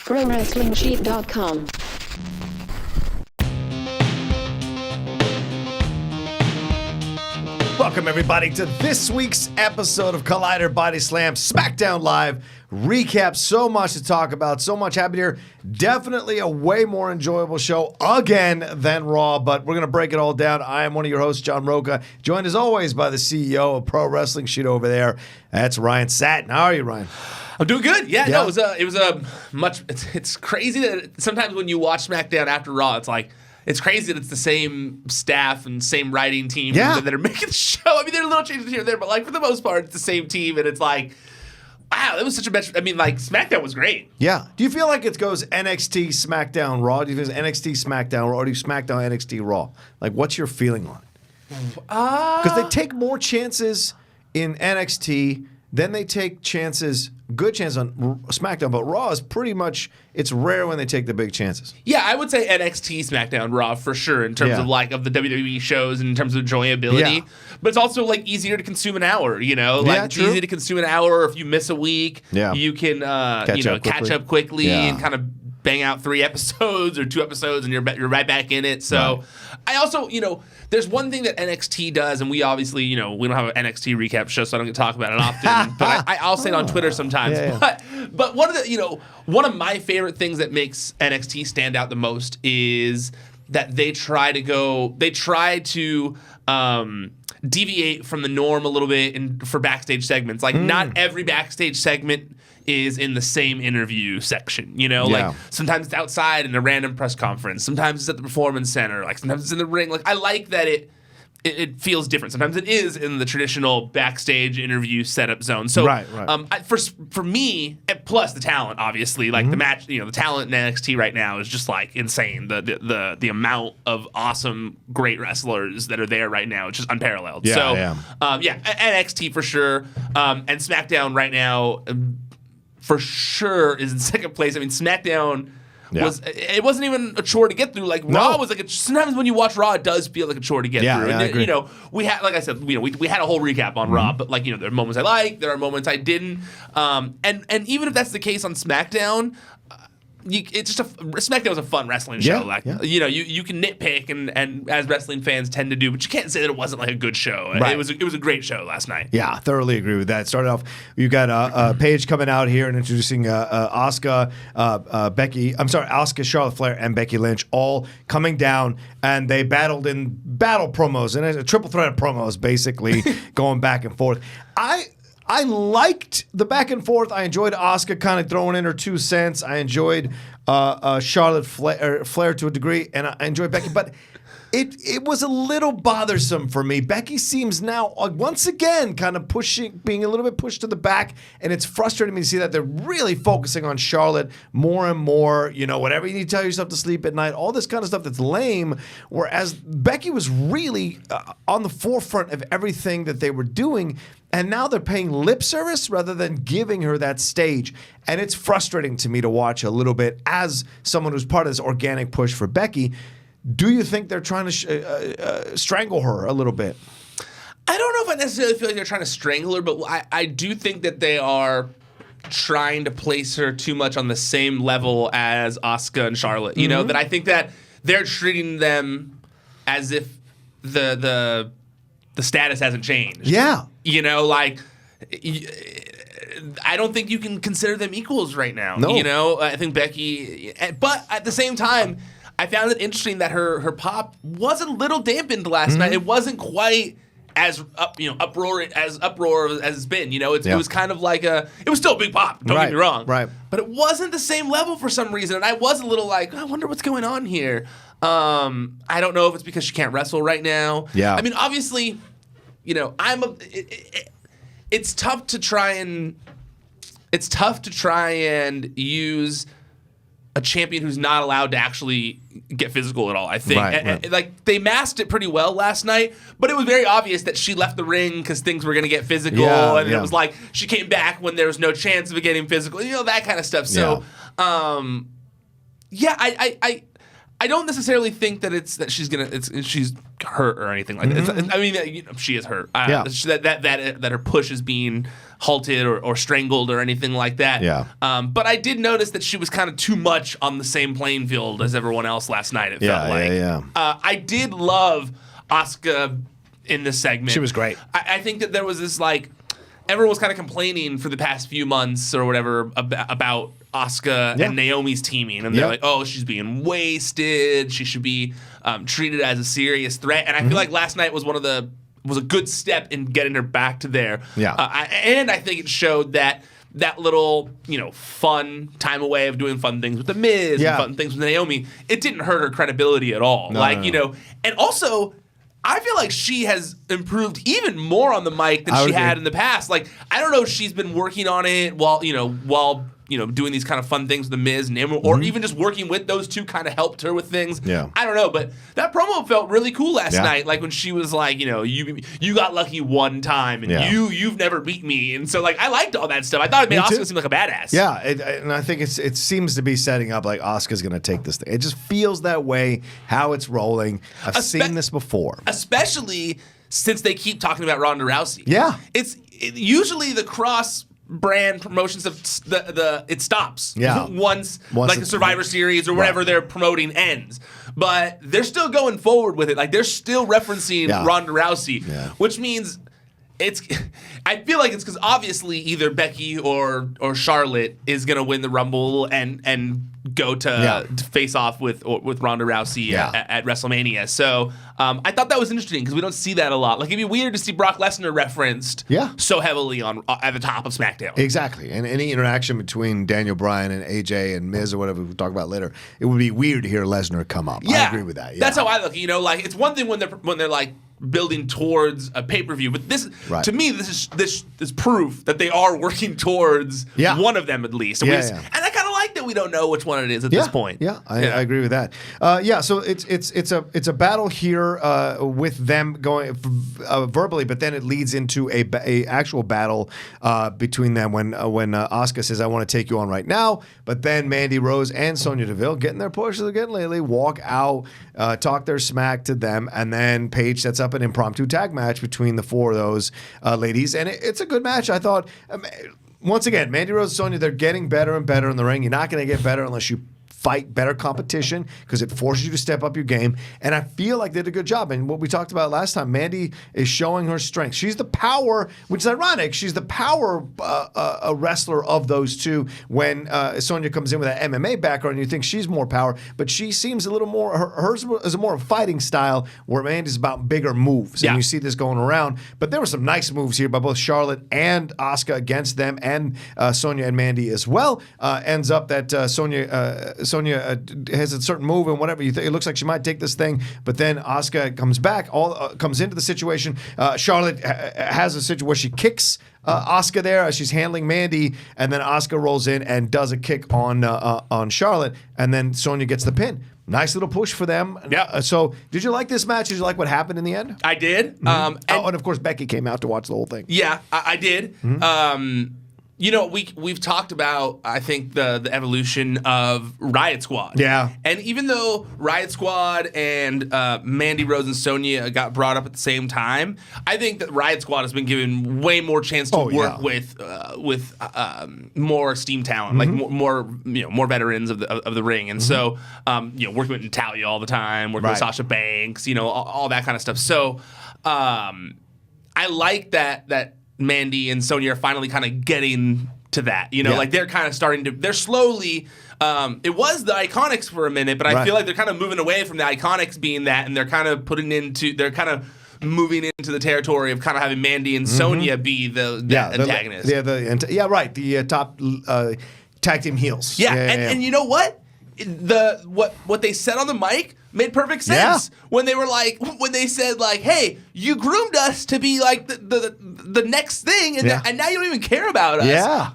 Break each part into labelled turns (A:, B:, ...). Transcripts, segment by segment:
A: ProWrestlingSheet.com.
B: Welcome, everybody, to this week's episode of Collider Body Slam SmackDown Live recap. So much to talk about, so much happened here. Definitely a way more enjoyable show again than Raw, but we're going to break it all down. I am one of your hosts, John Rocha, joined as always by the CEO of Pro Wrestling Sheet over there. That's Ryan Satin. How are you, Ryan?
C: I'm doing good. Yeah. No, it was a much. It's crazy that sometimes when you watch SmackDown after Raw, it's like. It's crazy that it's the same staff and same writing team that are making the show. I mean, there are little changes here and there, but like for the most part, it's the same team, and it's like, wow, that was such a match. I mean, like SmackDown was great.
B: Yeah. Do you feel like it goes NXT, SmackDown, Raw? Do you feel it's NXT, SmackDown, Raw, or do you SmackDown, NXT, Raw? Like, what's your feeling on it? Because they take more chances in NXT, then they take good chances on SmackDown, but Raw is pretty much, it's rare when they take the big chances.
C: Yeah, I would say NXT, SmackDown, Raw for sure in terms of the WWE shows and in terms of enjoyability. Yeah. But it's also like easier to consume an hour, you know? Like it's easy to consume an hour, or if you miss a week, you can catch up quickly and kind of bang out 3 episodes or 2 episodes and you're right back in it. So I also, there's one thing that NXT does, and we obviously, we don't have an NXT recap show, so I don't get to talk about it often. But I'll say it on Twitter sometimes. Yeah. But one of my favorite things that makes NXT stand out the most is that they try to deviate from the norm a little bit for backstage segments. Like not every backstage segment is in the same interview section, like sometimes it's outside in a random press conference, sometimes it's at the performance center, like sometimes it's in the ring. Like I like that it feels different. Sometimes it is in the traditional backstage interview setup zone. So for me, and plus the talent, obviously, like the match, the talent in NXT right now is just like insane. The amount of awesome, great wrestlers that are there right now, it's just unparalleled. NXT for sure, and SmackDown right now. For sure is in second place. I mean, SmackDown it wasn't even a chore to get through. Like Raw was like sometimes when you watch Raw, it does feel like a chore to get through.
B: Yeah, I agree.
C: We had, like I said, we had a whole recap on Raw, but like there are moments I liked, there are moments I didn't, and even if that's the case on SmackDown. It's just SmackDown was a fun wrestling show. You can nitpick and as wrestling fans tend to do, but you can't say that it wasn't like a good show. Right. It was a great show last night.
B: Yeah, thoroughly agree with that. Started off, you got Paige coming out here and introducing Asuka, Asuka, Charlotte Flair, and Becky Lynch all coming down, and they battled in battle promos and a triple threat of promos, basically going back and forth. I liked the back and forth. I enjoyed Asuka kind of throwing in her 2 cents. I enjoyed Charlotte Flair to a degree, and I enjoyed Becky. But it was a little bothersome for me. Becky seems now, once again, kind of being a little bit pushed to the back, and it's frustrating me to see that they're really focusing on Charlotte more and more. Whatever you need to tell yourself to sleep at night, all this kind of stuff that's lame, whereas Becky was really on the forefront of everything that they were doing. And now they're paying lip service rather than giving her that stage. And it's frustrating to me to watch a little bit as someone who's part of this organic push for Becky. Do you think they're trying to strangle her a little bit?
C: I don't know if I necessarily feel like they're trying to strangle her, but I do think that they are trying to place her too much on the same level as Asuka and Charlotte. That I think that they're treating them as if the status hasn't changed.
B: Yeah.
C: I don't think you can consider them equals right now.
B: No.
C: I think Becky, but at the same time, I found it interesting that her pop was a little dampened last night. It wasn't quite as uproar as it's been. It was kind of like it was still a big pop. Don't get me wrong.
B: Right.
C: But it wasn't the same level for some reason, and I was a little like, I wonder what's going on here. I don't know if it's because she can't wrestle right now.
B: Yeah.
C: I mean, obviously, it's tough to try and use a champion who's not allowed to actually get physical at all, I think.
B: Right.
C: Like, they masked it pretty well last night, but it was very obvious that she left the ring because things were going to get physical, it was like she came back when there was no chance of it getting physical, that kind of stuff. So, I I don't necessarily think that she's hurt or anything like that. I mean, she is hurt. That her push is being halted or strangled or anything like that.
B: Yeah.
C: But I did notice that she was kind of too much on the same playing field as everyone else last night. It felt like. I did love Asuka in this segment.
B: She was great.
C: I think that there was this everyone was kind of complaining for the past few months or whatever about Asuka and Naomi's teaming, and they're like, "Oh, she's being wasted. She should be treated as a serious threat." And I feel like last night was was a good step in getting her back to there.
B: Yeah,
C: and I think it showed that little fun time away of doing fun things with the Miz and fun things with Naomi, it didn't hurt her credibility at all. No. And also, I feel like she has improved even more on the mic than she had in the past. Like, I don't know if she's been working on it while doing these kind of fun things with the Miz and Naomi, or even just working with those two kind of helped her with things.
B: Yeah.
C: I don't know, but that promo felt really cool last night. Like when she was like, you got lucky one time and you've never beat me. And so I liked all that stuff. I thought it made Asuka seem like a badass.
B: Yeah, and I think it seems to be setting up like Asuka's going to take this thing. It just feels that way, how it's rolling. I've seen this before.
C: Especially since they keep talking about Ronda Rousey.
B: Yeah.
C: Usually the cross brand promotions of it stops once the Survivor Series or whatever they're promoting ends, but they're still going forward with it. Like they're still referencing Ronda Rousey, which means I feel like it's because obviously either Becky or Charlotte is gonna win the Rumble and go to face off with Ronda Rousey at WrestleMania. So I thought that was interesting because we don't see that a lot. Like it'd be weird to see Brock Lesnar referenced so heavily at the top of SmackDown.
B: Exactly, and any interaction between Daniel Bryan and AJ and Miz or whatever we'll talk about later, it would be weird to hear Lesnar come up. I agree with that. Yeah.
C: That's how I look. It's one thing when they're like building towards a pay-per-view, but this to me this is proof that they are working towards one of them at least. And and I kind of like that we don't know which one it is at this point.
B: I agree with that. So it's a battle here with them going verbally, but then it leads into a actual battle between them when Asuka says, "I want to take you on right now," but then Mandy Rose and Sonya Deville getting their pushes again lately, walk out, talk their smack to them, and then Paige sets up an impromptu tag match between the four of those ladies, and it's a good match. I thought. Once again, Mandy Rose and Sonya, they're getting better and better in the ring. You're not going to get better unless you fight better competition because it forces you to step up your game. And I feel like they did a good job. And what we talked about last time, Mandy is showing her strength. She's the power, which is ironic. She's the power wrestler of those two. When Sonya comes in with that MMA background, you think she's more power, but she seems a little more. Hers is a more fighting style, where Mandy's about bigger moves. And you see this going around. But there were some nice moves here by both Charlotte and Asuka against them, and Sonya and Mandy as well. Ends up that Sonya has a certain move and whatever it looks like she might take this thing, but then Asuka comes back, comes into the situation. Charlotte has a situation where she kicks Asuka there as she's handling Mandy, and then Asuka rolls in and does a kick on Charlotte, and then Sonya gets the pin. Nice little push for them.
C: Yeah.
B: So, did you like this match? Did you like what happened in the end?
C: I did.
B: And of course, Becky came out to watch the whole thing.
C: Yeah, I did. We've talked about, I think, the evolution of Riot Squad.
B: Yeah.
C: And even though Riot Squad and Mandy Rose and Sonya got brought up at the same time, I think that Riot Squad has been given way more chance to work with more steam talent, like more veterans of the ring. And so, working with Natalya all the time, working with Sasha Banks, all that kind of stuff. So, I like that Mandy and Sonya are finally kind of getting to that. Like they're kind of starting to, they're slowly, it was the Iconics for a minute, but I feel like they're kind of moving away from the Iconics being that, and they're kind of moving into the territory of kind of having Mandy and Sonya be the antagonists.
B: The top tag team heels.
C: And you know what? What they said on the mic made perfect sense when they said hey, you groomed us to be like the next thing, and now you don't even care about us.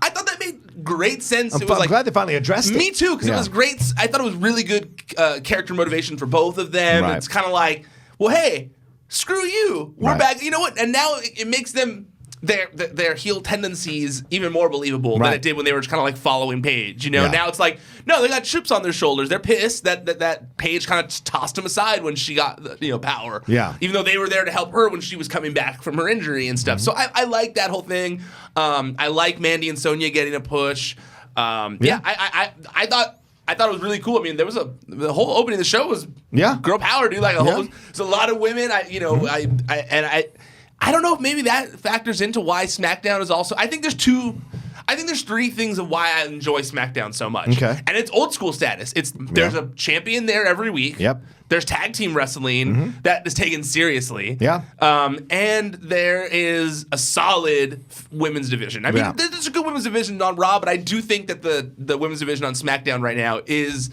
C: I thought that made great sense.
B: I'm glad they finally addressed it.
C: Me too, because it was great. I thought it was really good character motivation for both of them. It's kind of like, well, hey, screw you, we're back. You know what? And now it makes them their heel tendencies even more believable than it did when they were kind of like following Paige. You know, now it's like, no, they got chips on their shoulders. They're pissed that Paige kind of tossed them aside when she got power. Yeah, even though they were there to help her when she was coming back from her injury and stuff. So I like that whole thing. I like Mandy and Sonya getting a push. I thought it was really cool. I mean, there was the whole opening of the show was girl power, dude. Like there's a lot of women. I don't know if maybe that factors into why SmackDown is also. I think there's three things of why I enjoy SmackDown so much. Okay. And it's old school status. There's a champion there every week. Yep. There's tag team wrestling that is taken seriously. Yeah. And there is a solid women's division. I mean, there's a good women's division on Raw, but I do think that the women's division on SmackDown right now is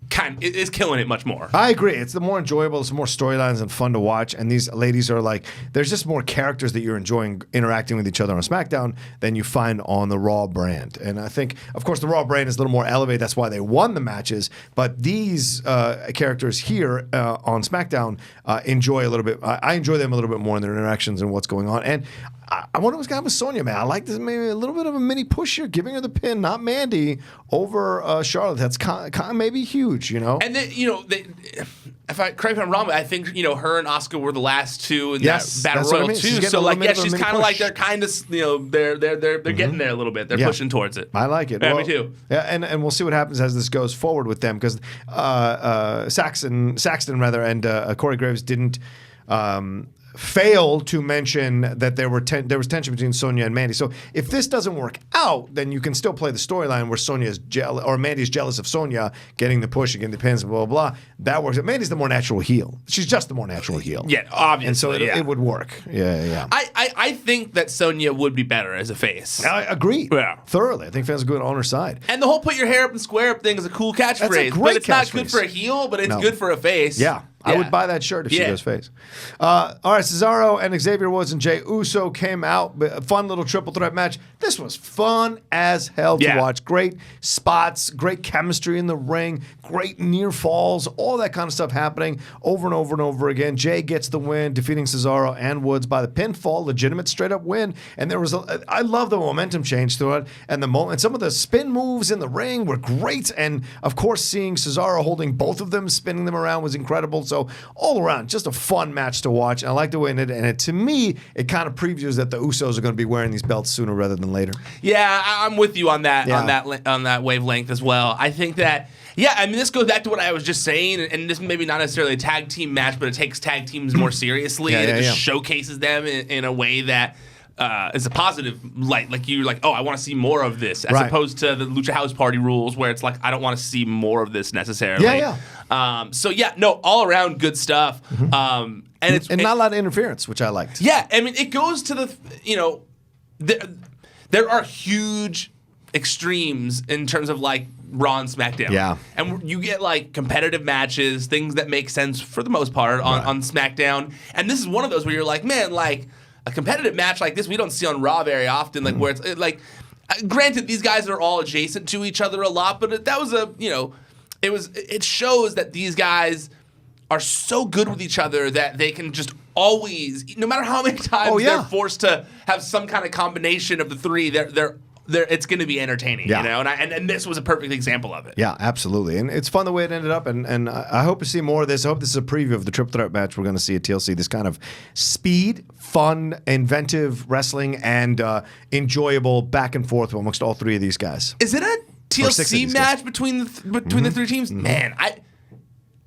C: killing it much more.
B: I agree. It's the more enjoyable, it's more storylines and fun to watch. And these ladies are like, there's just more characters that you're enjoying interacting with each other on SmackDown than you find on the Raw brand. And I think, of course, the Raw brand is a little more elevated. That's why they won the matches. But these characters here on SmackDown enjoy a little bit. I enjoy them a little bit more in their interactions and what's going on. And I wonder what's going to happen with Sonya, man. I like this, maybe a little bit of a mini push here, giving her the pin, not Mandy, over Charlotte. That's kind of maybe huge, you know?
C: And then, correct me if I'm wrong, but I think, her and Asuka were the last two in that Battle Royal too. So, she's kind of like, they're kind of, they're getting there a little bit. They're pushing towards it.
B: I like it.
C: Yeah, me too.
B: Yeah, and we'll see what happens as this goes forward with them, because Saxton and Corey Graves didn't fail to mention that there was tension between Sonya and Mandy. So if this doesn't work out, then you can still play the storyline where Sonya's jealous or Mandy's jealous of Sonya getting the push and getting the pins, blah, blah, blah. That works. Mandy's the more natural heel. She's just the more natural heel.
C: Yeah, obviously.
B: And so it would work. Yeah.
C: I think that Sonya would be better as a face.
B: I agree. Yeah. Thoroughly. I think fans are good on her side.
C: And the whole put your hair up and square up thing is a cool catchphrase.
B: That's a great
C: but it's not
B: catchphrase.
C: Good for a heel, but it's good for a face.
B: Yeah. I would buy that shirt if she goes face. All right, Cesaro and Xavier Woods and Jey Uso came out. A fun little triple threat match. This was fun as hell to watch. Great spots, great chemistry in the ring, great near falls, all that kind of stuff happening over and over and over again. Jey gets the win, defeating Cesaro and Woods by the pinfall, legitimate straight up win. And there was I love the momentum change through it, and some of the spin moves in the ring were great. And of course, seeing Cesaro holding both of them, spinning them around was incredible. So all around, just a fun match to watch. I like the way it ended. And to me, it kind of previews that the Usos are going to be wearing these belts sooner rather than later.
C: Yeah, I'm with you on that on that wavelength as well. I think that this goes back to what I was just saying, and this maybe not necessarily a tag team match, but it takes tag teams more seriously. And it just showcases them in a way that is a positive light. Like you're like, oh, I want to see more of this, as opposed to the Lucha House Party rules where it's like, I don't want to see more of this necessarily. All around good stuff. And
B: not a lot of interference, which I liked.
C: Yeah, I mean, it goes to there are huge extremes in terms of like Raw and SmackDown. Yeah. And you get like competitive matches, things that make sense for the most part on SmackDown. And this is one of those where you're like, man, like a competitive match like this we don't see on Raw very often, like where it's like, granted, these guys are all adjacent to each other a lot, but that was it shows that these guys are so good with each other that they can just always, no matter how many times they're forced to have some kind of combination of the three, it's going to be entertaining, and this was a perfect example of it.
B: Yeah, absolutely. And it's fun the way it ended up, and I hope to see more of this. I hope this is a preview of the triple threat match we're going to see at TLC, this kind of speed, fun, inventive wrestling, and enjoyable back and forth amongst all three of these guys.
C: Is it a TLC match between the three teams? Man,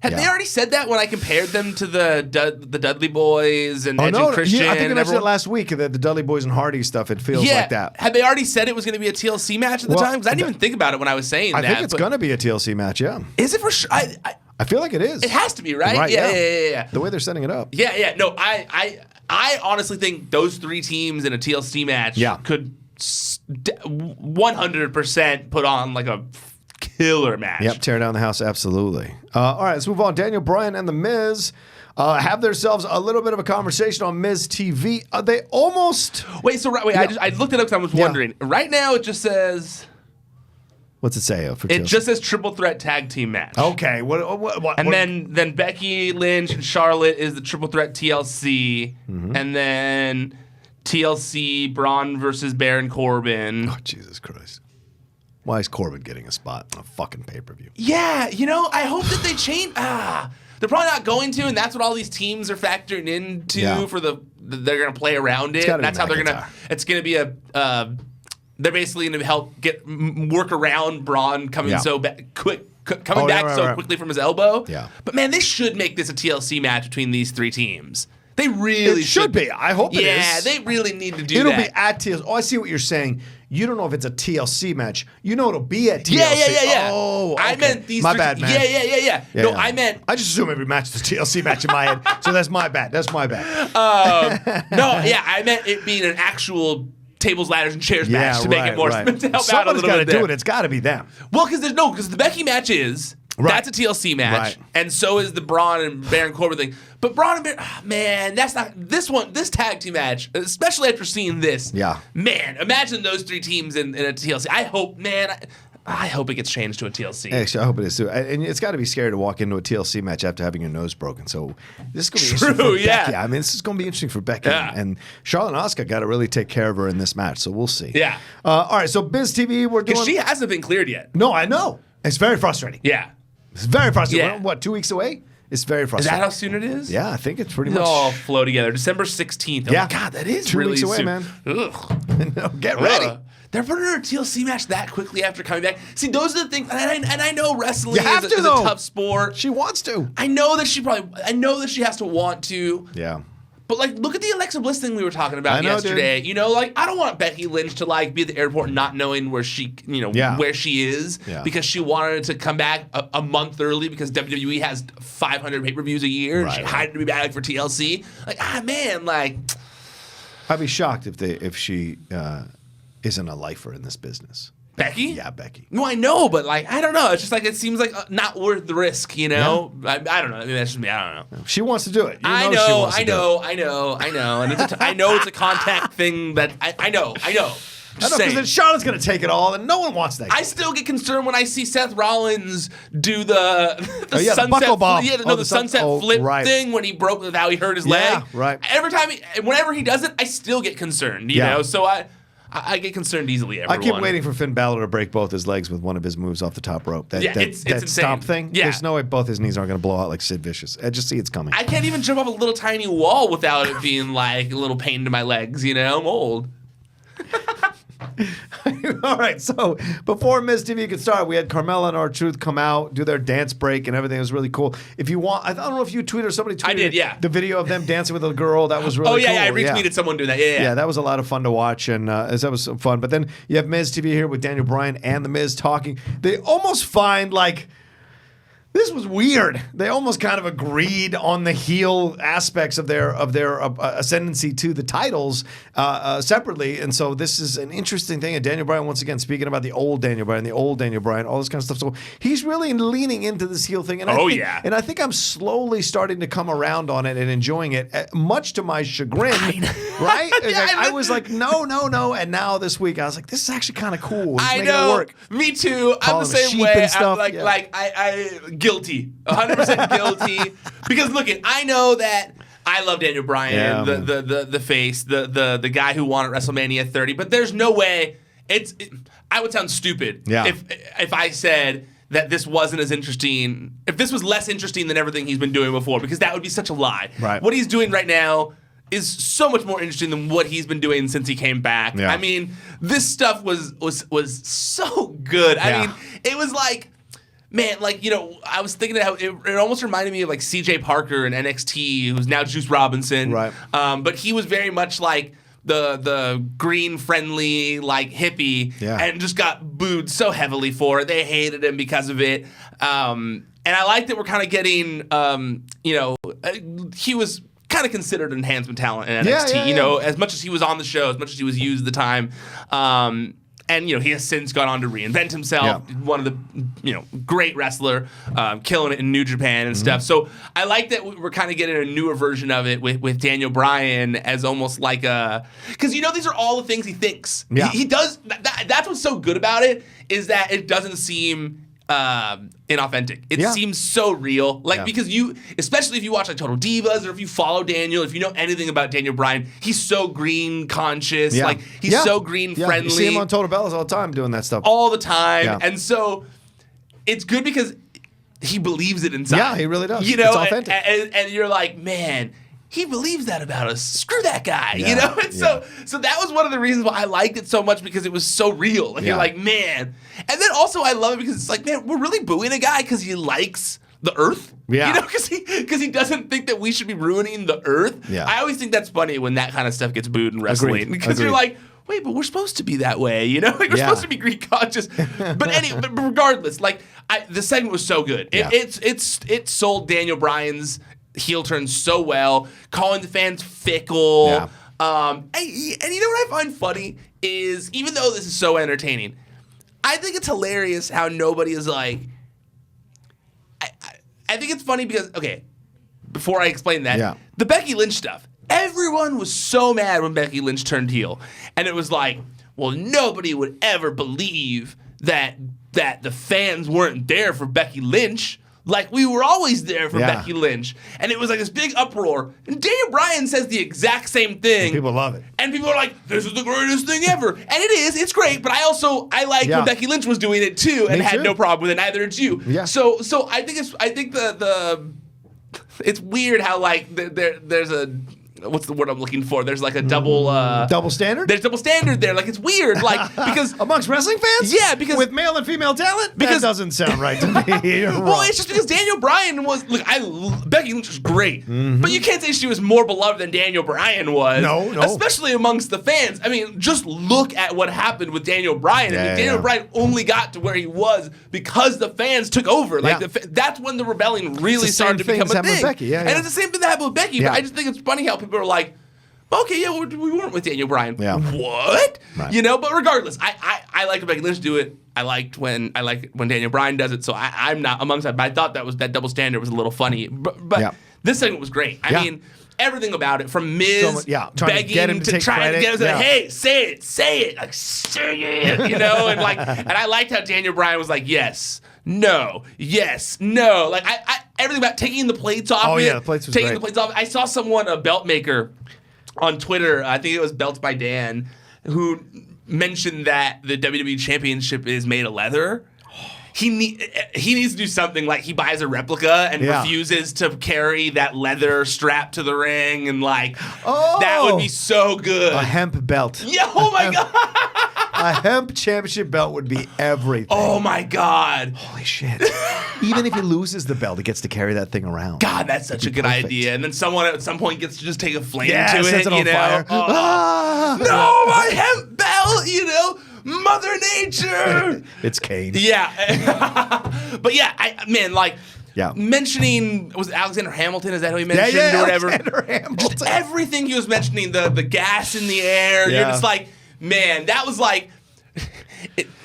C: Had they already said that when I compared them to the Dudley Boys and Edge and Christian?
B: I think I mentioned it last week, the Dudley Boys and Hardy stuff. It feels like that.
C: Had they already said it was going to be a TLC match at the time? Because I didn't even think about it when I was saying that.
B: I think it's going to be a TLC match, yeah.
C: Is it for sure?
B: I feel like it is.
C: It has to be, right? Yeah.
B: The way they're setting it up.
C: Yeah. No, I honestly think those three teams in a TLC match could 100% put on like a killer match.
B: Yep, tear down the house, absolutely. All right, let's move on. Daniel Bryan and The Miz have themselves a little bit of a conversation on Miz TV. They almost...
C: Wait, I looked it up because I was wondering. Right now, it just says...
B: What's it say?
C: It just says triple threat tag team match.
B: Okay.
C: Then Becky Lynch and Charlotte is the triple threat TLC. Mm-hmm. And then TLC, Braun versus Baron Corbin.
B: Oh, Jesus Christ. Why is Corbin getting a spot on a fucking pay-per-view?
C: Yeah, I hope that they change. They're probably not going to, and that's what all these teams are factoring into for they're going to play around it. That's how they're going to. It's going to be they're basically going to help work around Braun coming so quick. Coming back so quickly from his elbow.
B: Yeah.
C: But man, they should make this a TLC match between these three teams. They really
B: should be. I hope it is.
C: Yeah, they really need to do
B: It'll
C: that.
B: It'll be at TLC. Oh, I see what you're saying. You don't know if it's a TLC match. You know it'll be at TLC.
C: Yeah.
B: Oh, okay.
C: I meant these
B: my bad, man.
C: Yeah. No, I meant...
B: I just assume every match is a TLC match in my head. So that's my bad.
C: I meant it being an actual tables, ladders, and chairs match to make it more... To help out a
B: Someone's
C: got to
B: do it. It's got to be them.
C: Well, because the Becky match is... That's a TLC match, and so is the Braun and Baron Corbin thing. But Braun and Baron, man, that's not this tag team match, especially after seeing this.
B: Yeah,
C: man, imagine those three teams in a TLC. I hope it gets changed to a TLC.
B: Actually, I hope it is too. And it's got to be scary to walk into a TLC match after having your nose broken. So this is going to be interesting for Becky. I mean, this is going to be interesting for Becky. And Charlotte and Asuka got to really take care of her in this match. So we'll see.
C: Yeah.
B: All right. So Biz TV, we're doing.
C: Because she hasn't been cleared yet.
B: No, I know. It's very frustrating.
C: Yeah.
B: It's very frustrating.
C: Yeah.
B: What, 2 weeks away? It's very frustrating.
C: Is that how soon it is?
B: Yeah, I think it's pretty much.
C: It'll all flow together. December 16th.
B: Yeah.
C: Oh, God, that is
B: 2
C: really
B: weeks away,
C: soon.
B: man.
C: Ugh.
B: No, get ready.
C: They're putting her a TLC match that quickly after coming back. See, those are the things, and I know wrestling is a tough sport.
B: She wants to.
C: I know that she has to want to.
B: Yeah.
C: But look at the Alexa Bliss thing we were talking about yesterday. Dude. I don't want Becky Lynch to be at the airport not knowing where she, where she is because she wanted to come back a month early because WWE has 500 pay-per-views a year and she had to be back for TLC.
B: I'd be shocked if she isn't a lifer in this business.
C: Becky?
B: Yeah, Becky.
C: No, I know, but I don't know. It's just it seems not worth the risk, I don't know. I mean, that's just me. I don't know.
B: She wants to do it.
C: I know. And I know it's a contact thing that I know. I know, because
B: then Charlotte's going to take it all, and no one wants that.
C: I still get concerned when I see Seth Rollins do the sunset
B: buckle bomb.
C: the sunset flip thing when he broke how he hurt his leg.
B: Right.
C: Whenever he does it, I still get concerned. You know, so I get concerned easily. Everyone.
B: I keep waiting for Finn Balor to break both his legs with one of his moves off the top rope. That stomp thing. Yeah. There's no way both his knees aren't going to blow out like Sid Vicious. I just see it's coming.
C: I can't even jump off a little tiny wall without it being a little pain to my legs. I'm old.
B: All right, so before Miz TV could start, we had Carmella and R-Truth come out, do their dance break, and everything. It was really cool. If you want, I don't know if you tweeted or somebody tweeted.
C: I did, yeah.
B: The video of them dancing with a girl. That was really cool.
C: I retweeted someone doing that. Yeah,
B: that was a lot of fun to watch, and that was fun. But then you have Miz TV here with Daniel Bryan and The Miz talking. They almost find this was weird. They almost kind of agreed on the heel aspects of their ascendancy to the titles separately, and so this is an interesting thing. And Daniel Bryan once again speaking about the old Daniel Bryan, all this kind of stuff. So he's really leaning into this heel thing. And I think I'm slowly starting to come around on it and enjoying it, much to my chagrin. Right? I was like, no, and now this week I was like, this is actually kind of cool. He's making it work.
C: Me too. I'm the same way. I'm guilty. 100% guilty. Because look, I know that I love Daniel Bryan, the face, the guy who won at WrestleMania 30, but there's no way I would sound stupid if I said that this wasn't as interesting, if this was less interesting than everything he's been doing before, because that would be such a lie.
B: Right.
C: What he's doing right now is so much more interesting than what he's been doing since he came back. Yeah. I mean, this stuff was so good. I mean, it was man, I was thinking how it almost reminded me of CJ Parker in NXT, who's now Juice Robinson.
B: Right.
C: But he was very much the green friendly hippie, and just got booed so heavily for it. They hated him because of it. And I like that we're kind of getting, he was kind of considered enhancement talent in NXT. As much as he was on the show, as much as he was used at the time. And, he has since gone on to reinvent himself. Yeah. One of the, great wrestler, killing it in New Japan and stuff. So I like that we're kind of getting a newer version of it with Daniel Bryan as almost because, these are all the things he thinks. Yeah. He does. That's what's so good about it, is that it doesn't seem inauthentic. It seems so real. Because especially if you watch like Total Divas or if you follow Daniel, if you know anything about Daniel Bryan, he's so green conscious.
B: Yeah.
C: He's so green friendly.
B: You see him on Total Bellas all the time doing that stuff.
C: All the time.
B: Yeah.
C: And so it's good because he believes it inside.
B: Yeah, he really does.
C: You know,
B: it's authentic.
C: And you're like, man, he believes that about us. Screw that guy,
B: Yeah,
C: you know? And so that was one of the reasons why I liked it so much, because it was so real. You're like, man. And then also I love it because it's like, man, we're really booing a guy because he likes the earth.
B: Yeah.
C: You know, because he doesn't think that we should be ruining the earth.
B: Yeah.
C: I always think that's funny when that kind of stuff gets booed in wrestling. Because you're like, wait, but we're supposed to be that way, you know? We're supposed to be Greek conscious. But regardless, the segment was so good. It sold Daniel Bryan's heel turn so well, calling the fans fickle.
B: Yeah.
C: And you know what I find funny is, even though this is so entertaining, I think it's hilarious how nobody is like. I think it's funny because, okay, before I explain that, the Becky Lynch stuff. Everyone was so mad when Becky Lynch turned heel. And it was like, well, nobody would ever believe that the fans weren't there for Becky Lynch. Like, we were always there for Becky Lynch. And it was like this big uproar. And Daniel Bryan says the exact same thing.
B: And people love it.
C: And people are like, this is the greatest thing ever. And it is. It's great. But I like when Becky Lynch was doing it too and had no problem with it. Neither did you.
B: Yeah.
C: So I think it's weird how there's a, what's the word I'm looking for? There's like a double
B: standard?
C: There's double standard there. Like, it's weird. Because
B: amongst wrestling fans?
C: Yeah, because
B: with male and female talent? That doesn't sound right to me. You're
C: well,
B: wrong.
C: it's just because Daniel Bryan was Becky Lynch was great. But you can't say she was more beloved than Daniel Bryan was.
B: No.
C: Especially amongst the fans. I mean, just look at what happened with Daniel Bryan. Daniel Bryan only got to where he was because the fans took over. That's when the rebelling really started to become a thing.
B: Becky.
C: And it's the same thing that happened with Becky. But I just think it's funny how people are like, okay, yeah, we weren't with Daniel Bryan.
B: Yeah.
C: What?
B: Right.
C: You know, but regardless, I like when Becky Lynch do it. I like when Daniel Bryan does it. So I'm not amongst that. But I thought that double standard was a little funny. But this segment was great. I mean, everything about it, from Miz begging to try to get us, hey, say it, like, say it, you know, and I liked how Daniel Bryan was like, yes. No. Yes. No. Like I everything about taking the plates off.
B: Oh yeah, the plates was
C: taking
B: great.
C: the plates off. I saw someone, a belt maker, on Twitter. I think it was Belts by Dan, who mentioned that the WWE Championship is made of leather. He needs to do something like he buys a replica and refuses to carry that leather strap to the ring, and that would be so good.
B: A hemp belt.
C: Yeah. Oh my god.
B: A hemp championship belt would be everything.
C: Oh my god.
B: Holy shit. Even if he loses the belt, he gets to carry that thing around.
C: God, that's such a good idea. And then someone at some point gets to just take a flame to
B: sets
C: it,
B: on fire.
C: No, my hemp belt, you know. Mother Nature.
B: It's Kane.
C: Yeah. But mentioning, was it Alexander Hamilton? Is that who he mentioned or whatever?
B: Alexander Hamilton.
C: Just everything he was mentioning, the gas in the air. You're just like, man, that was like,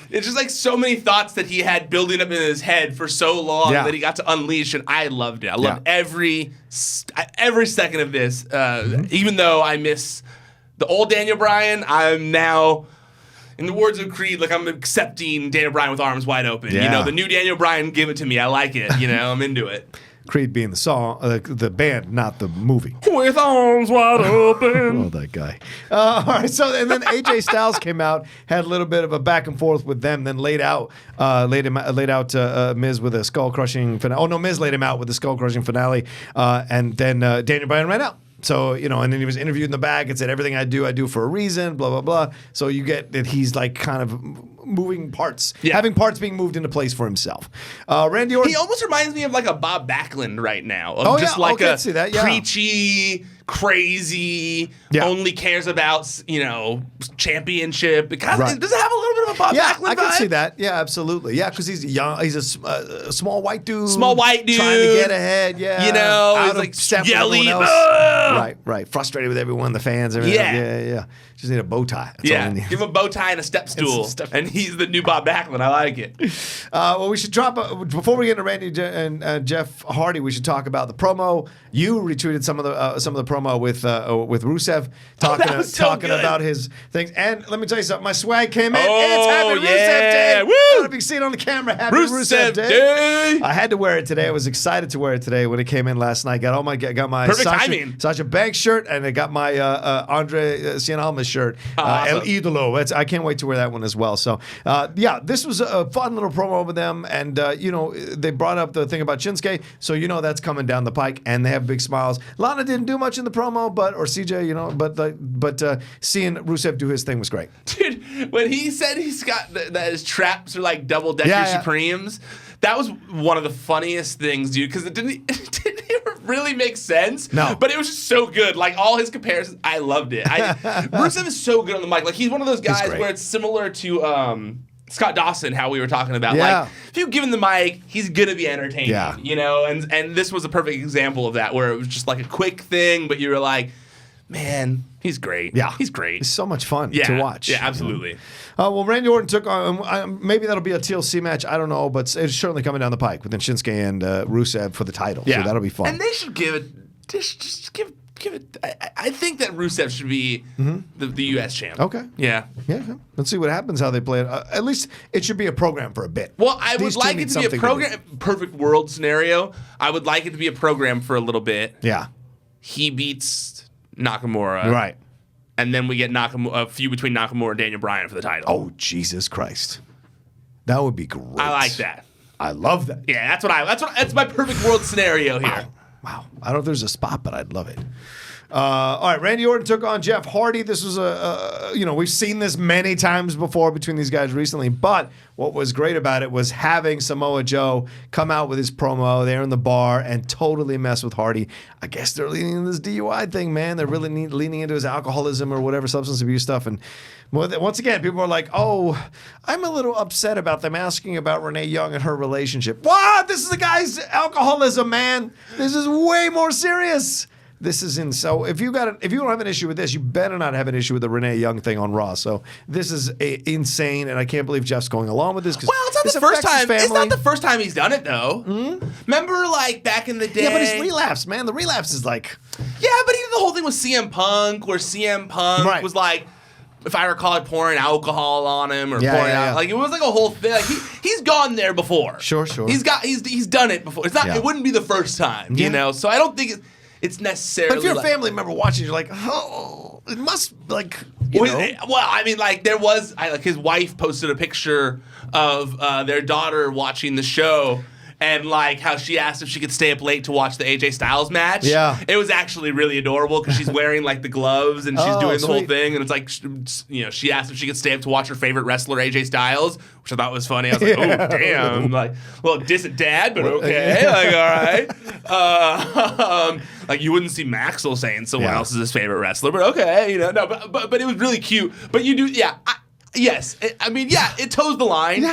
C: it's just like so many thoughts that he had building up in his head for so long that he got to unleash, and I loved it. I loved every second of this. Even though I miss the old Daniel Bryan, I'm now, in the words of Creed, like, I'm accepting Daniel Bryan with arms wide open.
B: Yeah.
C: You know, the new Daniel Bryan, give it to me. I like it. You know, I'm into it.
B: Creed being the song, the band, not the movie.
C: With arms wide open.
B: Oh, that guy. All right. So, and then AJ Styles came out, had a little bit of a back and forth with them, then laid out Miz with a skull crushing finale. Oh no, Miz laid him out with a skull crushing finale, and then Daniel Bryan ran out. So, you know, and then he was interviewed in the back and said, everything I do for a reason, blah, blah, blah. So you get that he's like kind of moving parts, having parts being moved into place for himself. Randy Orton.
C: He almost reminds me of like a Bob Backlund right now. Preachy, crazy, only cares about, you know, championship. Does it have a little bit of a Bob Backlund vibe?
B: I can see that. Yeah, absolutely. Yeah, because he's young. He's a small white dude.
C: Small white dude.
B: Trying to get ahead,
C: You know, he's like yelly.
B: Right. Frustrated with everyone, the fans, everything. Yeah. Just need a bow tie. That's all he needs.
C: Give him a bow tie and a step stool. And he's the new Bob Backlund. I like it.
B: Well, we should before we get into Randy and Jeff Hardy, we should talk about the promo. You retweeted some of the promo promo with Rusev talking about his things. And let me tell you something, my swag came in. It's Happy Rusev Day. Woo! I don't know if you can see it on the camera. Happy Rusev Day. I had to wear it today. I was excited to wear it today when it came in last night. Got my Sasha Banks shirt, and I got my Andre Cien Almas shirt. El Idolo. I can't wait to wear that one as well. So this was a fun little promo with them, and they brought up the thing about Shinsuke, so that's coming down the pike, and they have big smiles. Lana didn't do much in the promo, or CJ, but seeing Rusev do his thing was great.
C: Dude, when he said he's got that his traps are like double-decker Supremes, that was one of the funniest things, dude, because it didn't really make sense.
B: No.
C: But it was just so good. Like, all his comparisons, I loved it. Rusev is so good on the mic. Like, he's one of those guys where it's similar to Scott Dawson, how we were talking about.
B: Yeah.
C: Like, if you give him the mic, he's going to be entertaining.
B: Yeah.
C: And this was a perfect example of that, where it was just like a quick thing, but you were like, man, he's great.
B: Yeah.
C: He's great.
B: It's so much fun to watch.
C: Yeah, absolutely.
B: Well, Randy Orton took on, maybe that'll be a TLC match, I don't know, but it's certainly coming down the pike with Shinsuke and Rusev for the title. Yeah. So that'll be fun.
C: And they should give it, just give it, I think that Rusev should be the U.S. champ.
B: Okay.
C: Yeah.
B: Let's see what happens, how they play it. At least it should be a program for a bit.
C: Well, I would like it to be a program, perfect world scenario. I would like it to be a program for a little bit.
B: Yeah.
C: He beats Nakamura.
B: Right.
C: And then we get a feud between Nakamura and Daniel Bryan for the title.
B: Oh, Jesus Christ. That would be great.
C: I like that.
B: I love that.
C: Yeah, that's my perfect world scenario here.
B: Wow. I don't know if there's a spot, but I'd love it. All right, Randy Orton took on Jeff Hardy. This was we've seen this many times before between these guys recently, but what was great about it was having Samoa Joe come out with his promo there in the bar and totally mess with Hardy. I guess they're leaning into this DUI thing, man. They're really leaning into his alcoholism or whatever substance abuse stuff. And once again, people are like, oh, I'm a little upset about them asking about Renee Young and her relationship. What? This is the guy's alcoholism, man. This is way more serious. This is so. If you don't have an issue with this, you better not have an issue with the Renee Young thing on Raw. So this is insane, and I can't believe Jeff's going along with this.
C: Well, it's not the first time. It's not the first time he's done it, though. Remember, like back in the day.
B: Yeah, but he's relapsed, man. The relapse is like.
C: Yeah, but he did the whole thing with CM Punk, where CM Punk was like, if I recall, it pouring alcohol on him or pouring out. Like, it was like a whole thing. Like, he's gone there before.
B: Sure.
C: He's done it before. It's not. It wouldn't be the first time, you know. So I don't think it's necessarily.
B: But if you're a family member watching, you're like, oh, it must like.
C: Well, I mean, like there was, his wife posted a picture of their daughter watching the show. And like how she asked if she could stay up late to watch the AJ Styles match. Yeah, it was actually really adorable because she's wearing like the gloves and she's doing the whole thing. And it's like, she asked if she could stay up to watch her favorite wrestler AJ Styles, which I thought was funny. I was like, oh damn, like, well, distant dad, but okay, like all right. Like you wouldn't see Maxwell saying someone else is his favorite wrestler, but okay, no, but it was really cute. But you do, yes, it toes the line,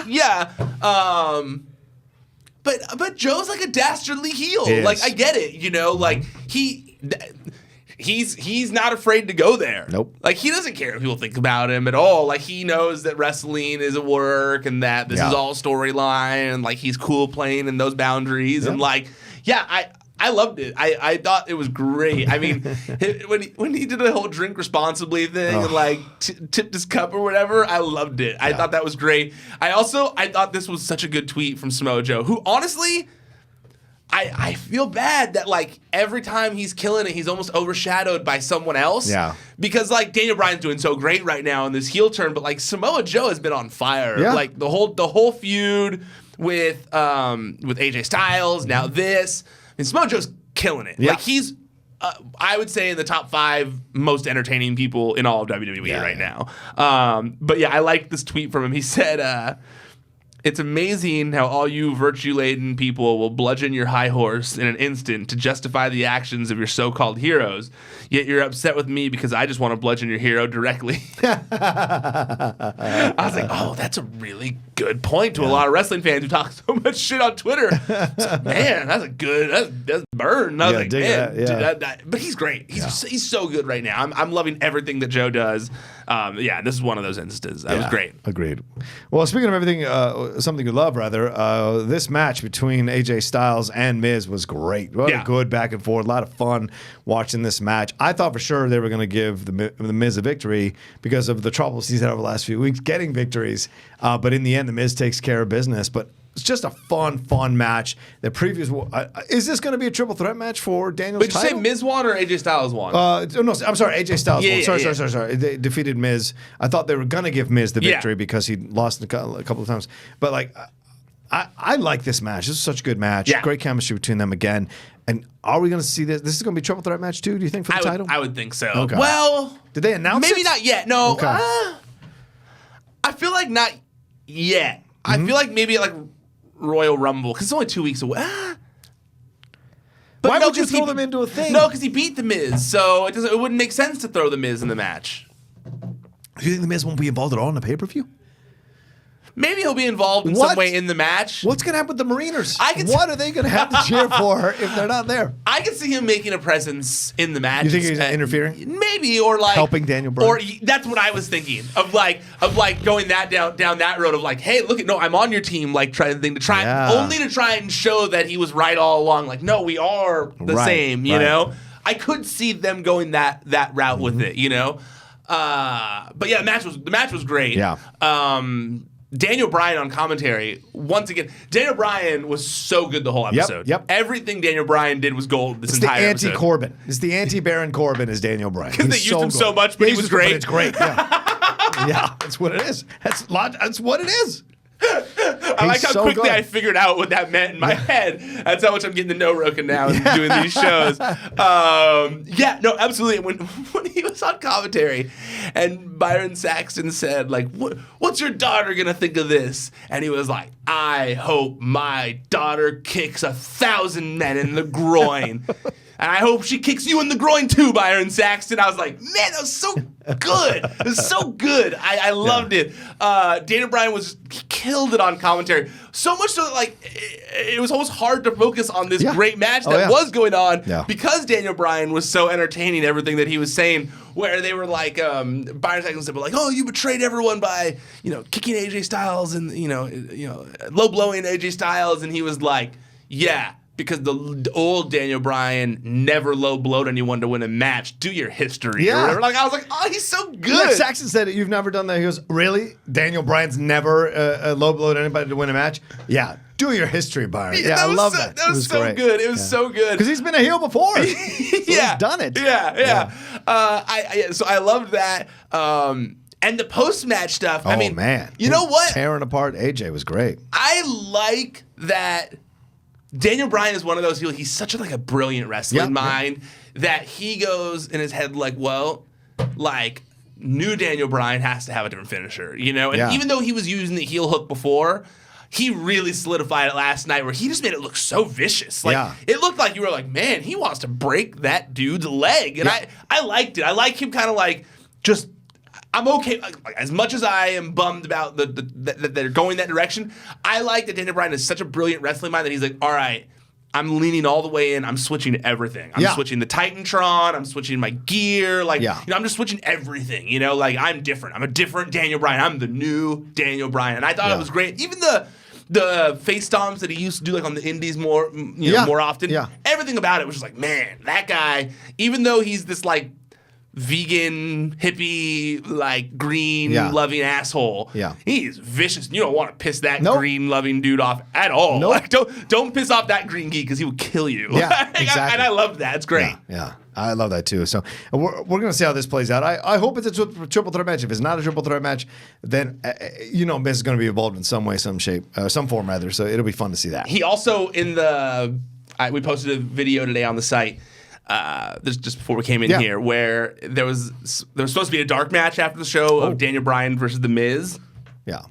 C: But Joe's like a dastardly heel. Like I get it, like he's not afraid to go there.
B: Nope.
C: Like he doesn't care if people think about him at all. Like he knows that wrestling is a work and that this is all storyline and like he's cool playing in those boundaries and like I loved it. I thought it was great. I mean, when he did the whole drink responsibly thing and like tipped his cup or whatever, I loved it. I thought that was great. I thought this was such a good tweet from Samoa Joe, who honestly, I feel bad that like every time he's killing it, he's almost overshadowed by someone else. Yeah. Because like Daniel Bryan's doing so great right now in this heel turn, but like Samoa Joe has been on fire. Yeah. Like the whole feud with AJ Styles, now this. And Samoa Joe's killing it. Yeah. Like he's, I would say, in the top 5 most entertaining people in all of WWE right now. But I like this tweet from him. He said, "It's amazing how all you virtue-laden people will bludgeon your high horse in an instant to justify the actions of your so-called heroes. Yet you're upset with me because I just want to bludgeon your hero directly." I was like, oh, that's a really good point to a lot of wrestling fans who talk so much shit on Twitter. Man, that's a good, that's burn. I was like, man, but he's great. He's so good right now. I'm loving everything that Joe does. This is one of those instances. That was great.
B: Agreed. Well, speaking of everything something you love, rather. This match between AJ Styles and Miz was great. What a good back and forth. A lot of fun watching this match. I thought for sure they were going to give the Miz a victory because of the troubles he's had over the last few weeks getting victories. But in the end, the Miz takes care of business. But it's just a fun match. The previous is this going to be a triple threat match for Daniel's title?
C: Did you say Miz won or AJ Styles won?
B: No, I'm sorry, AJ Styles won. Sorry. They defeated Miz. I thought they were going to give Miz the victory because he lost a couple of times. But like, I like this match. This is such a good match. Yeah. Great chemistry between them again. And are we going to see this? This is going to be a triple threat match too, do you think, for the title?
C: I would think so.
B: Okay.
C: Well,
B: did they announce it?
C: Maybe not yet. No. Okay. I feel like not yet. I feel like maybe like Royal Rumble, because it's only 2 weeks away. But
B: why would you throw them into a thing?
C: No, because he beat The Miz, so it wouldn't make sense to throw The Miz in the match.
B: Do you think The Miz won't be involved at all in the pay-per-view?
C: Maybe he'll be involved in some way in the match.
B: What's going to happen with the Mariners? What are they going to have to cheer for if they're not there?
C: I can see him making a presence in the match.
B: You think he's interfering?
C: Maybe, or like
B: helping Daniel Bryan.
C: Or that's what I was thinking of going that down that road of like, hey, look, I'm on your team, like only to try and show that he was right all along. Like, no, we are the same. You know, I could see them going that route with it. You know, but yeah, the match was great.
B: Yeah.
C: Daniel Bryan on commentary, once again, Daniel Bryan was so good the whole episode.
B: Yep.
C: Everything Daniel Bryan did was gold this entire episode.
B: It's the anti-Corbin. It's the anti-Baron Corbin is Daniel Bryan.
C: Because they used him so much, but he was great.
B: But it's great, yeah. That's what it is. That's what it is.
C: I like how quickly I figured out what that meant in my head. That's how much I'm getting to know Rocha now and doing these shows. Absolutely. When he was on commentary and Byron Saxton said, like, what's your daughter going to think of this? And he was like, I hope my daughter kicks 1,000 men in the groin. And I hope she kicks you in the groin too, Byron Saxton. I was like, man, that was so good. It was so good. I loved it. Daniel Bryan he killed it on commentary. So much so that like it was almost hard to focus on this great match that was going on because Daniel Bryan was so entertaining everything that he was saying. Where they were like, Byron Saxton said, like, oh, you betrayed everyone by kicking AJ Styles and low blowing AJ Styles, and he was like, yeah. Because the old Daniel Bryan never low-blowed anyone to win a match. Do your history.
B: Yeah.
C: Or whatever. Like, I was like, oh, he's so good.
B: Yeah, Saxon said, you've never done that. He goes, really? Daniel Bryan's never low-blowed anybody to win a match? Yeah. Do your history, Byron. Yeah, I love that.
C: That was so great. Good. It was so good.
B: Because he's been a heel before. He's done it.
C: Yeah. So I loved that. And the post-match stuff.
B: Oh,
C: I mean,
B: man.
C: You know what?
B: Tearing apart AJ was great.
C: I like that Daniel Bryan is one of those people, he's such a brilliant wrestling mind that he goes in his head like, well, like, new Daniel Bryan has to have a different finisher, And even though he was using the heel hook before, he really solidified it last night where he just made it look so vicious. Like, it looked like you were like, man, he wants to break that dude's leg. And I liked it. I like him kind of like just... I'm okay. As much as I am bummed about that they're going that direction, I like that Daniel Bryan is such a brilliant wrestling mind that he's like, all right, I'm leaning all the way in. I'm switching everything. I'm switching the Titantron. I'm switching my gear. I'm just switching everything. Like I'm different. I'm a different Daniel Bryan. I'm the new Daniel Bryan. And I thought it was great. Even the face stomps that he used to do like on the indies more often. Yeah. Everything about it was just like, man, that guy, even though he's this like vegan, hippie, like green loving asshole. Yeah. He's vicious. You don't want to piss that green loving dude off at all. Nope. Like, don't piss off that green geek because he will kill you. Yeah, exactly. And I love that. It's great.
B: Yeah. I love that too. So we're going to see how this plays out. I hope it's a triple threat match. If it's not a triple threat match, then Miz is going to be involved in some way, some shape, some form rather. So it'll be fun to see that.
C: He also we posted a video today on the site. This just before we came in here, where there was supposed to be a dark match after the show of Daniel Bryan versus The Miz.
B: Yeah.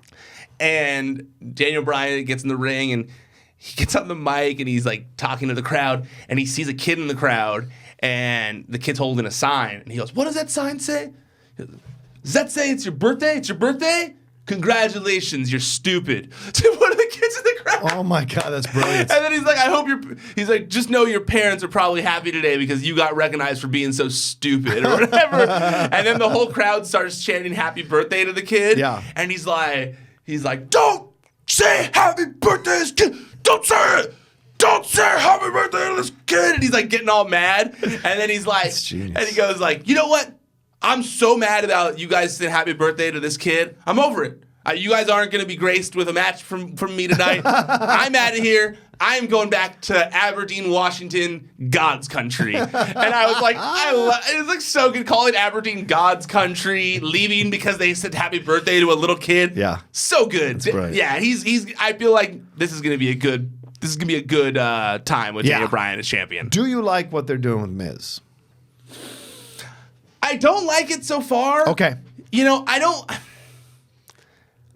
C: And Daniel Bryan gets in the ring and he gets on the mic and he's like talking to the crowd and he sees a kid in the crowd and the kid's holding a sign and he goes, "What does that sign say? Does that say it's your birthday? It's your birthday? Congratulations, you're stupid." To one of the kids in the crowd.
B: Oh my God, that's brilliant.
C: And then he's like, he's like, just know your parents are probably happy today because you got recognized for being so stupid or whatever. And then the whole crowd starts chanting happy birthday to the kid.
B: Yeah.
C: And he's like, don't say happy birthday to this kid. Don't say it. Don't say happy birthday to this kid. And he's like getting all mad. And then he's like, and he goes like, you know what? I'm so mad about you guys saying happy birthday to this kid. I'm over it. You guys aren't going to be graced with a match from me tonight. I'm out of here. I'm going back to Aberdeen, Washington, God's country. And I was like, it was like so good calling Aberdeen God's country, leaving because they said happy birthday to a little kid.
B: Yeah.
C: So good. Yeah, he's I feel like this is going to be a good time with Daniel Bryan as champion.
B: Do you like what they're doing with Miz?
C: I don't like it so far.
B: Okay.
C: I don't.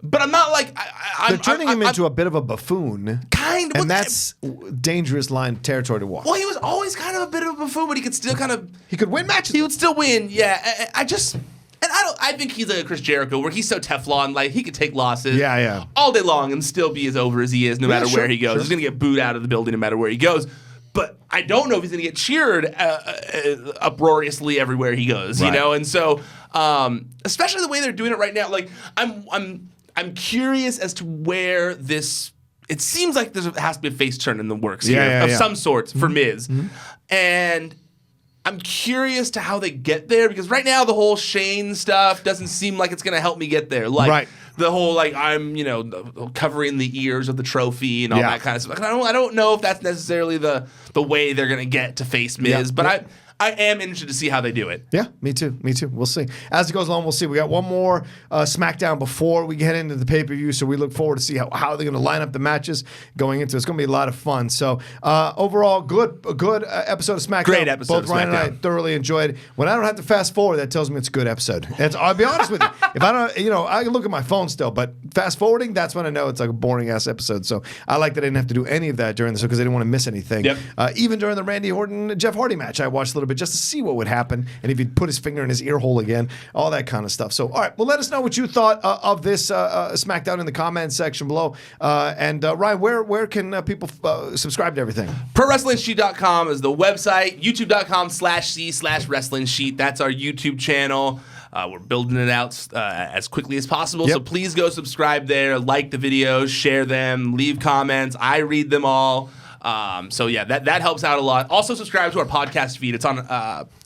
C: But I'm not like
B: they're turning him into a bit of a buffoon,
C: kind of,
B: and that's dangerous line territory to walk.
C: Well, he was always kind of a bit of a buffoon, but he could still
B: he could win matches.
C: He would still win, yeah. I think he's like a Chris Jericho, where he's so Teflon, like he could take losses, all day long and still be as over as he is, no matter where he goes. He's gonna get booed out of the building no matter where he goes. But I don't know if he's gonna get cheered uproariously everywhere he goes, you know. And so, especially the way they're doing it right now, like I'm curious as to where this. It seems like there has to be a face turn in the works here of some sort for Miz, and I'm curious to how they get there, because right now the whole Shane stuff doesn't seem like it's going to help me get there. Like the whole I'm covering the ears of the trophy and all that kind of stuff. I don't know if that's necessarily the way they're going to get to face Miz, but I am interested to see how they do it.
B: Yeah, me too. We'll see. As it goes along, we'll see. We got one more SmackDown before we get into the pay-per-view, so we look forward to see how they're going to line up the matches going into it. It's going to be a lot of fun. So overall, good episode of SmackDown.
C: Great episode.
B: Both Ryan and I thoroughly enjoyed it. When I don't have to fast forward, that tells me it's a good episode. I'll be honest with you. If I don't, I can look at my phone still, but fast forwarding, that's when I know it's like a boring ass episode. So I like that I didn't have to do any of that during this because I didn't want to miss anything.
C: Yep.
B: Even during the Randy Orton Jeff Hardy match, I watched a little bit just to see what would happen and if he'd put his finger in his ear hole again, all that kind of stuff. So, all right, well, let us know what you thought of this SmackDown in the comments section below. And Ryan, where can people subscribe to everything?
C: ProWrestlingSheet.com is the website. YouTube.com/C/WrestlingSheet. That's our YouTube channel. We're building it out as quickly as possible. So please go subscribe there, like the videos, share them, leave comments. I read them all. So yeah, that helps out a lot. Also subscribe to our podcast feed. It's on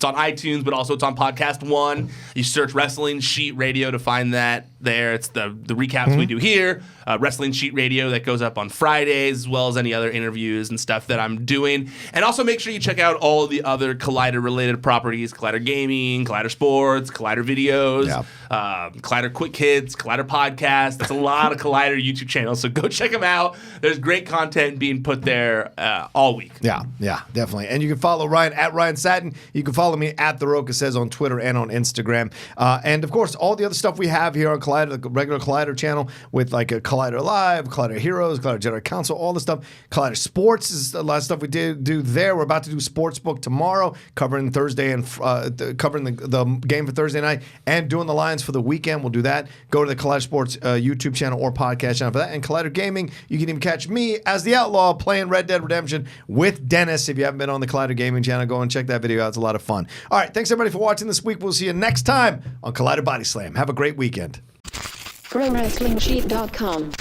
C: iTunes, but also it's on Podcast One. You search Wrestling Sheet Radio to find that there. It's the recaps we do here. Wrestling Sheet Radio that goes up on Fridays, as well as any other interviews and stuff that I'm doing. And also make sure you check out all the other Collider-related properties: Collider Gaming, Collider Sports, Collider Videos, Collider Quick Hits, Collider Podcast. That's a lot of Collider YouTube channels, so go check them out. There's great content being put there all week. Yeah,
B: definitely. And you can follow Ryan at Ryan Satin. You can follow me at The Rocha Says on Twitter and on Instagram. And of course, all the other stuff we have here on Collider, the regular Collider channel with like a Collider Live, Collider Heroes, Collider Jedi Council, all the stuff. Collider Sports is a lot of stuff we do there. We're about to do Sportsbook tomorrow, covering Thursday and covering the game for Thursday night and doing the lines for the weekend. We'll do that. Go to the Collider Sports YouTube channel or podcast channel for that. And Collider Gaming, you can even catch me as the Outlaw playing Red Dead Redemption with Dennis. If you haven't been on the Collider Gaming channel, go and check that video out. It's a lot of fun. All right, thanks everybody for watching this week. We'll see you next time on Collider Body Slam. Have a great weekend.
A: ProWrestlingSheet.com